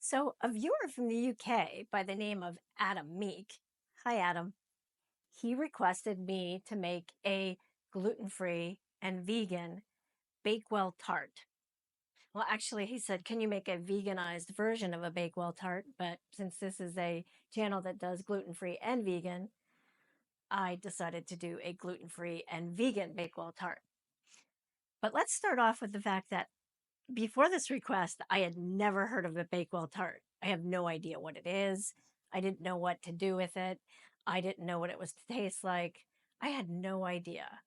So, a viewer from the UK by the name of Adam Meek, hi Adam, he requested me to make a gluten free and vegan Bakewell Tart. Well, actually, he said, can you make a veganized version of a Bakewell Tart? But since this is a channel that does gluten free and vegan, I decided to do a gluten free and vegan Bakewell Tart. But let's start off with the fact that before this request, I had never heard of a Bakewell tart. I have no idea what it is. I didn't know what to do with it. I didn't know what it was to taste like. I had no idea.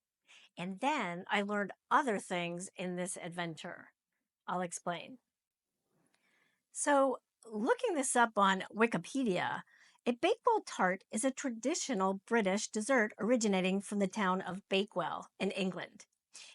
And then I learned other things in this adventure. I'll explain. So, looking this up on Wikipedia, a Bakewell tart is a traditional British dessert originating from the town of Bakewell in England.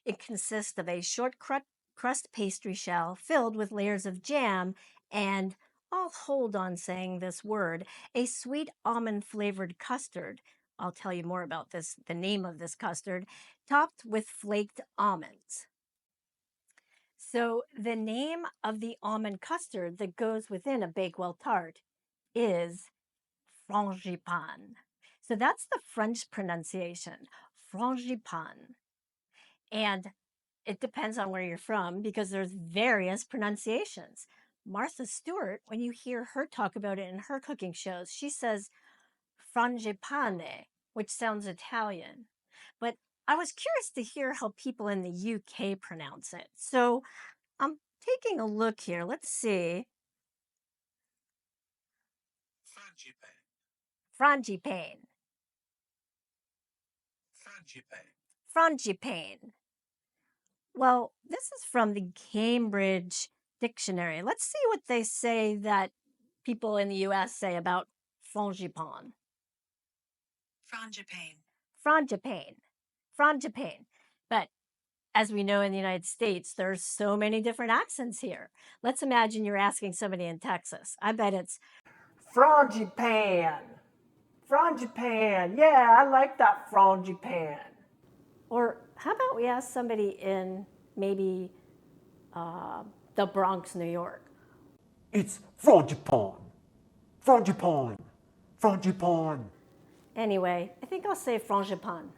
It consists of a short crust pastry shell filled with layers of jam and, I'll hold on saying this word, a sweet almond flavored custard. I'll tell you more about this, the name of this custard, topped with flaked almonds. So, the name of the almond custard that goes within a Bakewell tart is frangipane. So, that's the French pronunciation, frangipane. And it depends on where you're from because there's various pronunciations. Martha Stewart, when you hear her talk about it in her cooking shows, she says frangipane, which sounds Italian. But I was curious to hear how people in the UK pronounce it. So I'm taking a look here. Let's see. Frangipane. Frangipane. Frangipane. Frangipane. Well, this is from the Cambridge Dictionary. Let's see what they say that people in the US say about frangipane. Frangipane. Frangipane. Frangipane. But as we know in the United States, there's so many different accents here. Let's imagine you're asking somebody in Texas. I bet it's frangipane. Frangipane. Yeah, I like that frangipane. Or how about we ask somebody in maybe the Bronx, New York? It's frangipane. Frangipane. Frangipane. Anyway, I think I'll say frangipane.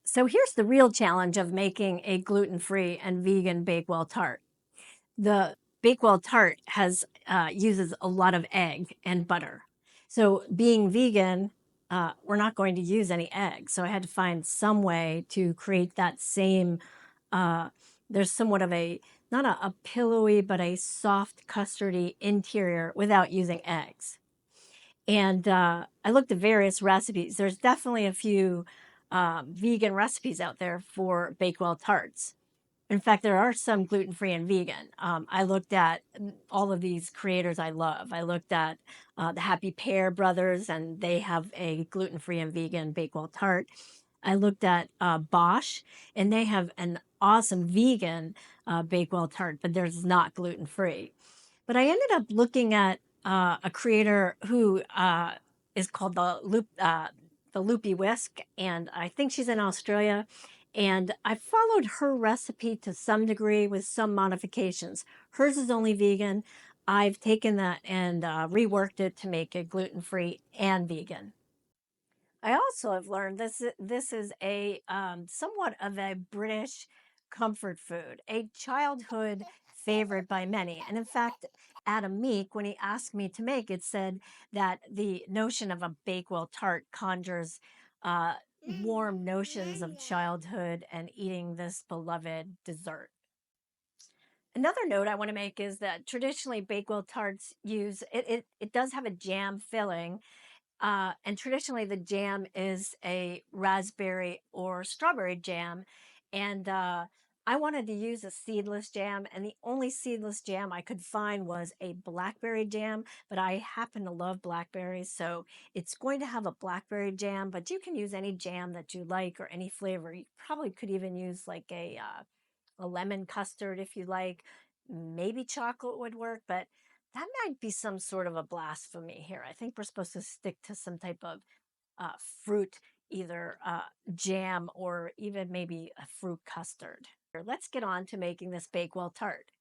So here's the real challenge of making a gluten-free and vegan Bakewell tart. The Bakewell tart has uses a lot of egg and butter. So being vegan, we're not going to use any eggs. So I had to find some way to create that same. There's somewhat of a not a pillowy but a soft custardy interior without using eggs. And I looked at various recipes. There's definitely a few vegan recipes out there for Bakewell tarts. In fact, there are some gluten free and vegan. I looked at all of these creators I love. I looked at the Happy Pear Brothers, and they have a gluten free and vegan Bakewell tart. I looked at Bosch, and they have an awesome vegan Bakewell tart, but theirs is not gluten free. But I ended up looking at a creator who is called the Loopy Whisk, and I think she's in Australia. And I followed her recipe to some degree with some modifications. Hers is only vegan. I've taken that and reworked it to make it gluten free and vegan. I also have learned this is a somewhat of a British comfort food, a childhood favorite by many. And in fact, Adam Meek, when he asked me to make it, said that the notion of a Bakewell tart conjures uh, warm notions of childhood and eating this beloved dessert. Another note I want to make is that traditionally Bakewell tarts use it does have a jam filling, and traditionally, the jam is a raspberry or strawberry jam. And I wanted to use a seedless jam, and the only seedless jam I could find was a blackberry jam. But I happen to love blackberries, so it's going to have a blackberry jam. But you can use any jam that you like or any flavor. You probably could even use like a lemon custard if you like. Maybe chocolate would work, but that might be some sort of a blasphemy here. I think we're supposed to stick to some type of fruit, either jam or even maybe a fruit custard. Let's get on to making this Bakewell tart.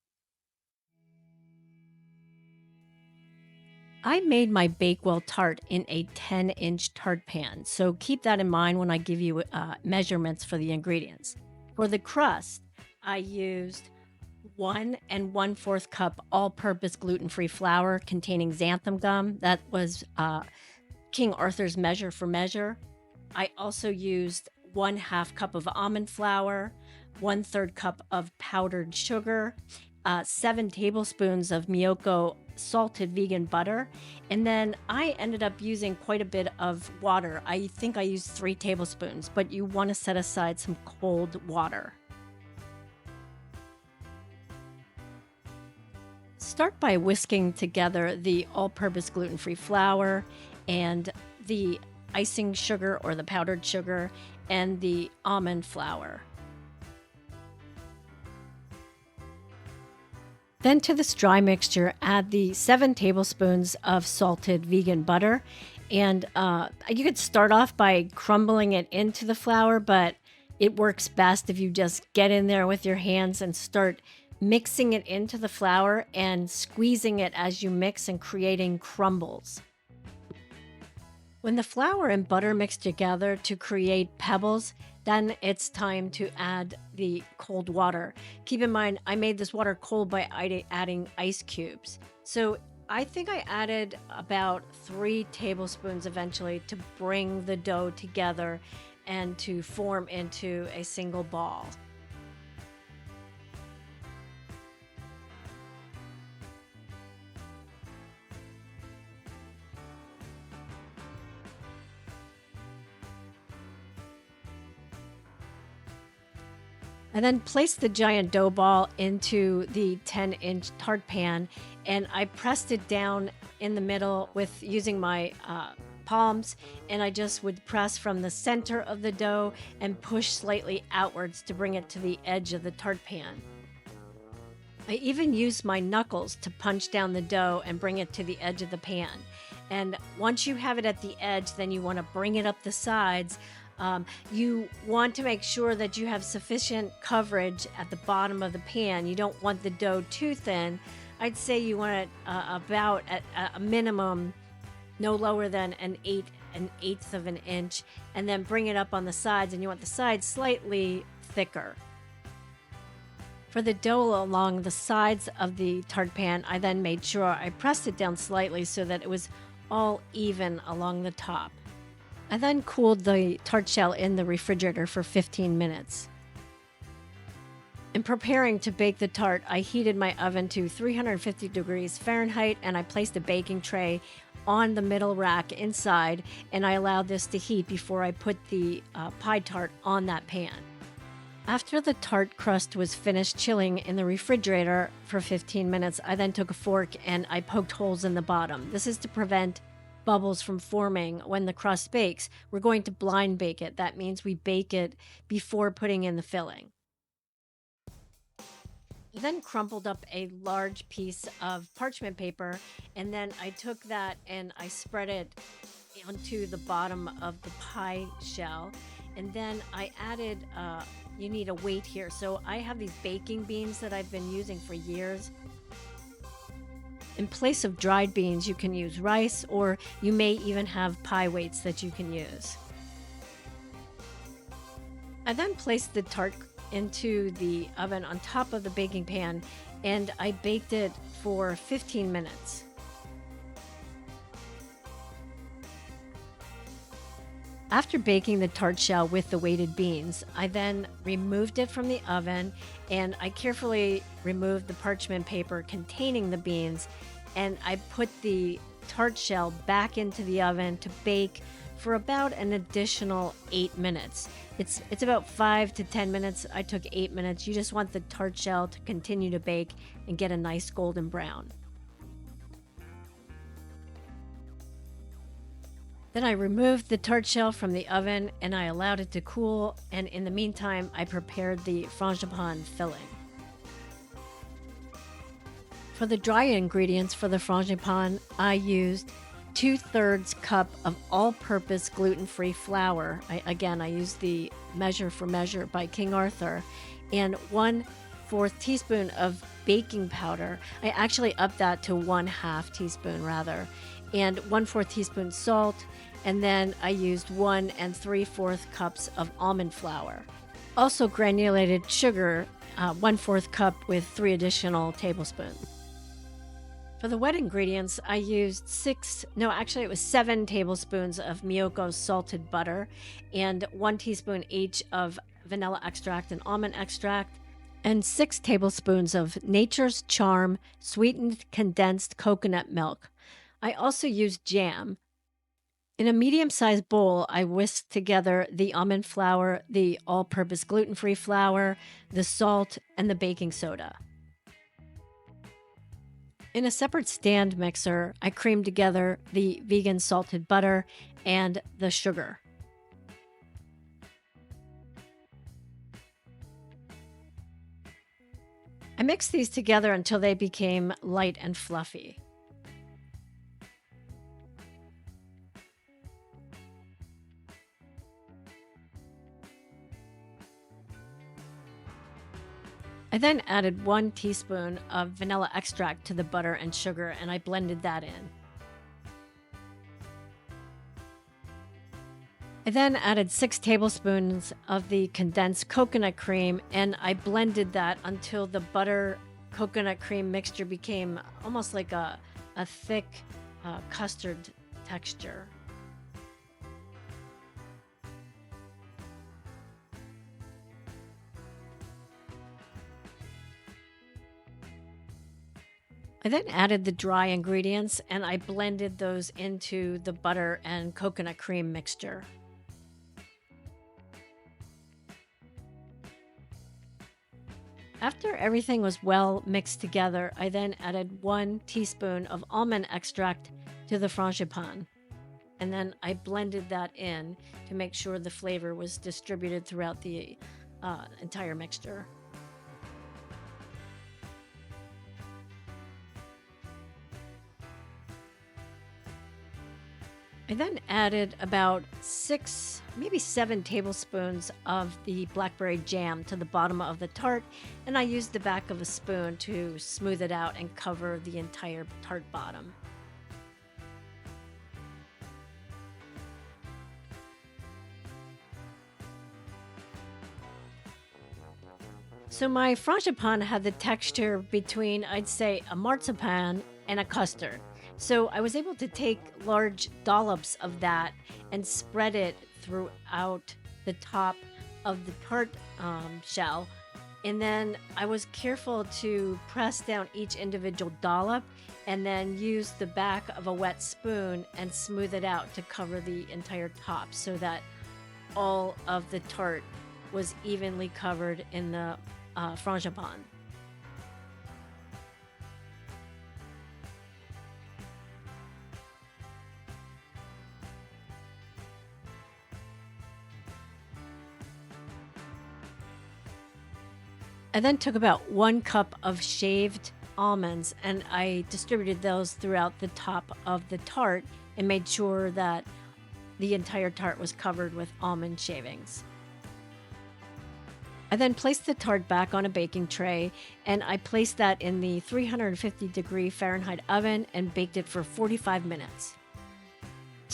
I made my Bakewell tart in a 10-inch tart pan, so keep that in mind when I give you measurements for the ingredients. For the crust, I used 1 1/4 cup all-purpose gluten-free flour containing xanthan gum. That was King Arthur's measure for measure. I also used 1/2 cup of almond flour, 1/3 cup of powdered sugar, 7 tablespoons of Miyoko salted vegan butter, and then I ended up using quite a bit of water. I think I used 3 tablespoons, but you want to set aside some cold water. Start by whisking together the all-purpose gluten-free flour and the icing sugar or the powdered sugar and the almond flour. Then to this dry mixture, add the 7 tablespoons of salted vegan butter. And you could start off by crumbling it into the flour, but it works best if you just get in there with your hands and start mixing it into the flour and squeezing it as you mix and creating crumbles. When the flour and butter mix together to create pebbles, then it's time to add the cold water. Keep in mind, I made this water cold by adding ice cubes. So I think I added about 3 tablespoons eventually to bring the dough together and to form into a single ball. I then placed the giant dough ball into the 10-inch tart pan, and I pressed it down in the middle with using my palms, and I just would press from the center of the dough and push slightly outwards to bring it to the edge of the tart pan. I even used my knuckles to punch down the dough and bring it to the edge of the pan. And once you have it at the edge, then you want to bring it up the sides. You want to make sure that you have sufficient coverage at the bottom of the pan. You don't want the dough too thin. I'd say you want it about at a minimum no lower than an eighth of an inch, and then bring it up on the sides, and you want the sides slightly thicker. For the dough along the sides of the tart pan, I then made sure I pressed it down slightly so that it was all even along the top. I then cooled the tart shell in the refrigerator for 15 minutes. In preparing to bake the tart, I heated my oven to 350 degrees Fahrenheit, and I placed a baking tray on the middle rack inside, and I allowed this to heat before I put the pie tart on that pan. After the tart crust was finished chilling in the refrigerator for 15 minutes, I then took a fork and I poked holes in the bottom. This is to prevent bubbles from forming when the crust bakes. We're going to blind bake it. That means we bake it before putting in the filling. I then crumpled up a large piece of parchment paper, and then I took that and I spread it onto the bottom of the pie shell. And then I added, you need a weight here. So I have these baking beans that I've been using for years. In place of dried beans, you can use rice, or you may even have pie weights that you can use. I then placed the tart into the oven on top of the baking pan, and I baked it for 15 minutes. After baking the tart shell with the weighted beans, I then removed it from the oven, and I carefully removed the parchment paper containing the beans, and I put the tart shell back into the oven to bake for about an additional 8 minutes. It's about 5 to 10 minutes. I took 8 minutes. You just want the tart shell to continue to bake and get a nice golden brown. Then I removed the tart shell from the oven and I allowed it to cool, and in the meantime I prepared the frangipane filling. For the dry ingredients for the frangipane, I used 2/3 cup of all-purpose gluten-free flour. I used the measure for measure by King Arthur, and 1 1/4 teaspoon of baking powder. I actually upped that to 1/2 teaspoon rather, and 1/4 teaspoon salt, and then I used 1 3/4 cups of almond flour. Also granulated sugar, 1/4 cup with 3 additional tablespoons. For the wet ingredients, I used it was 7 tablespoons of Miyoko's salted butter and 1 teaspoon each of vanilla extract and almond extract, and 6 tablespoons of Nature's Charm sweetened condensed coconut milk. I also used jam. In a medium sized bowl, I whisked together the almond flour, the all purpose gluten free flour, the salt, and the baking soda. In a separate stand mixer, I creamed together the vegan salted butter and the sugar. I mixed these together until they became light and fluffy. I then added 1 teaspoon of vanilla extract to the butter and sugar, and I blended that in. I then added 6 tablespoons of the condensed coconut cream, and I blended that until the butter coconut cream mixture became almost like a thick custard texture. I then added the dry ingredients and I blended those into the butter and coconut cream mixture. After everything was well mixed together, I then added 1 teaspoon of almond extract to the frangipan. And then I blended that in to make sure the flavor was distributed throughout the entire mixture. I then added about 6, maybe 7 tablespoons of the blackberry jam to the bottom of the tart, and I used the back of a spoon to smooth it out and cover the entire tart bottom. So my frangipan had the texture between, I'd say, a marzipan and a custard. So I was able to take large dollops of that and spread it throughout the top of the tart shell. And then I was careful to press down each individual dollop and then use the back of a wet spoon and smooth it out to cover the entire top so that all of the tart was evenly covered in the frangipan. I then took about 1 cup of shaved almonds and I distributed those throughout the top of the tart and made sure that the entire tart was covered with almond shavings. I then placed the tart back on a baking tray and I placed that in the 350-degree Fahrenheit oven and baked it for 45 minutes.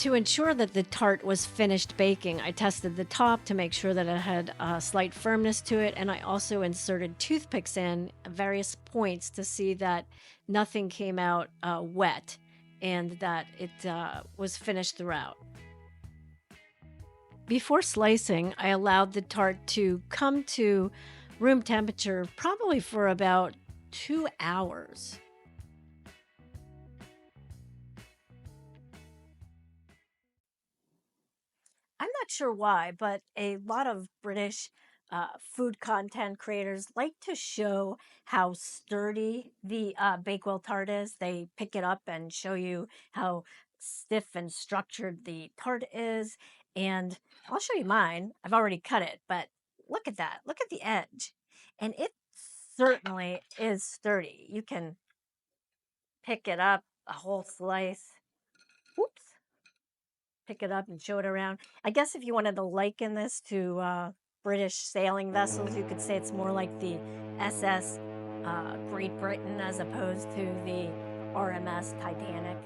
To ensure that the tart was finished baking, I tested the top to make sure that it had a slight firmness to it, and I also inserted toothpicks in at various points to see that nothing came out wet and that it was finished throughout. Before slicing, I allowed the tart to come to room temperature probably for about 2 hours. I'm not sure why, but a lot of British food content creators like to show how sturdy the Bakewell tart is. They pick it up and show you how stiff and structured the tart is. And I'll show you mine. I've already cut it, but look at that. Look at the edge. And it certainly is sturdy. You can pick it up, a whole slice. Oops, pick it up and show it around. I guess if you wanted to liken this to British sailing vessels. You could say it's more like the SS Great Britain as opposed to the RMS Titanic.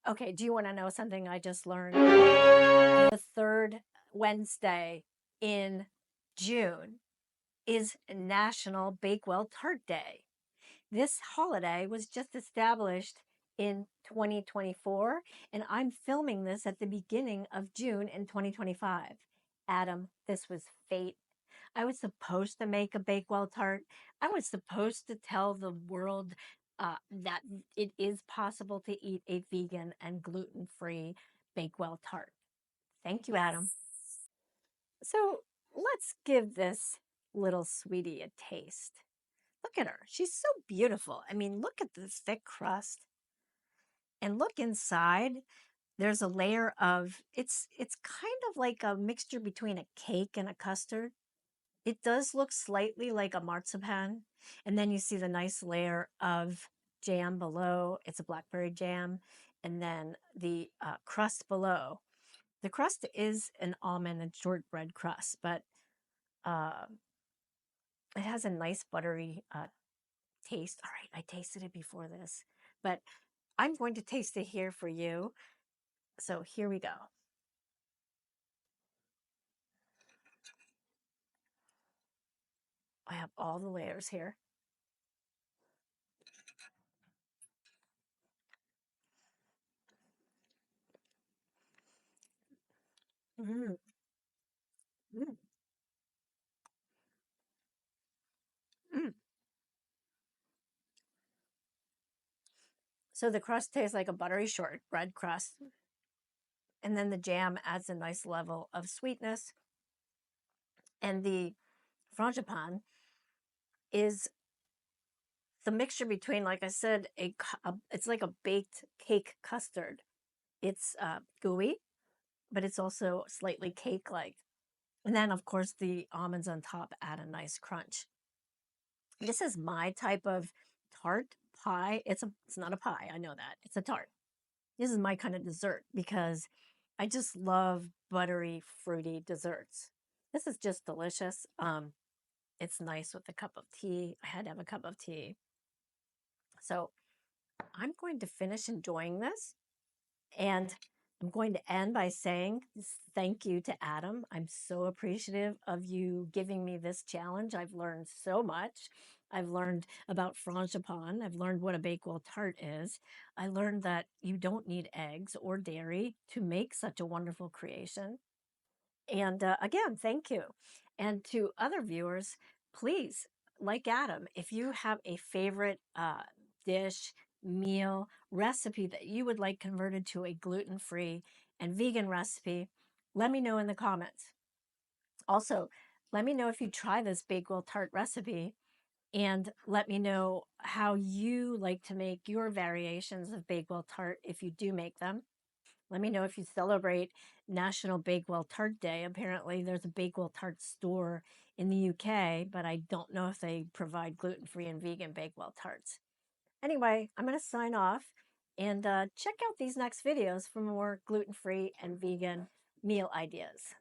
Okay, do you want to know something I just learned? The third Wednesday in June is National Bakewell Tart Day. This holiday was just established in 2024, and I'm filming this at the beginning of June in 2025. Adam, this was fate. I was supposed to make a Bakewell tart. I was supposed to tell the world that it is possible to eat a vegan and gluten-free Bakewell tart. Thank you, Adam. So let's give this little sweetie a taste. Look at her. She's so beautiful. I mean, look at this thick crust. And look inside. There's a layer of, it's kind of like a mixture between a cake and a custard. It does look slightly like a marzipan. And then you see the nice layer of jam below. It's a blackberry jam. And then the crust below. The crust is an almond and shortbread crust, but uh, it has a nice buttery taste. All right, I tasted it before this, but I'm going to taste it here for you. So here we go. I have all the layers here. Mm, mm, mm. So the crust tastes like a buttery shortbread crust, and then the jam adds a nice level of sweetness. And the frangipan is the mixture between, like I said, it's like a baked cake custard. It's gooey, but it's also slightly cake-like. And then, of course, the almonds on top add a nice crunch. This is my type of tart pie. It's not a pie, I know that. It's a tart. This is my kind of dessert because I just love buttery, fruity desserts. This is just delicious. It's nice with a cup of tea. I had to have a cup of tea. So I'm going to finish enjoying this. And I'm going to end by saying thank you to Adam. I'm so appreciative of you giving me this challenge. I've learned so much. I've learned about frangipan. I've learned what a Bakewell tart is. I learned that you don't need eggs or dairy to make such a wonderful creation. And again, thank you. And to other viewers, please, like Adam, if you have a favorite dish, meal, recipe that you would like converted to a gluten-free and vegan recipe, let me know in the comments. Also, let me know if you try this Bakewell tart recipe and let me know how you like to make your variations of Bakewell tart if you do make them. Let me know if you celebrate National Bakewell Tart Day. Apparently, there's a Bakewell Tart store in the UK, but I don't know if they provide gluten-free and vegan Bakewell tarts. Anyway, I'm going to sign off and check out these next videos for more gluten-free and vegan meal ideas.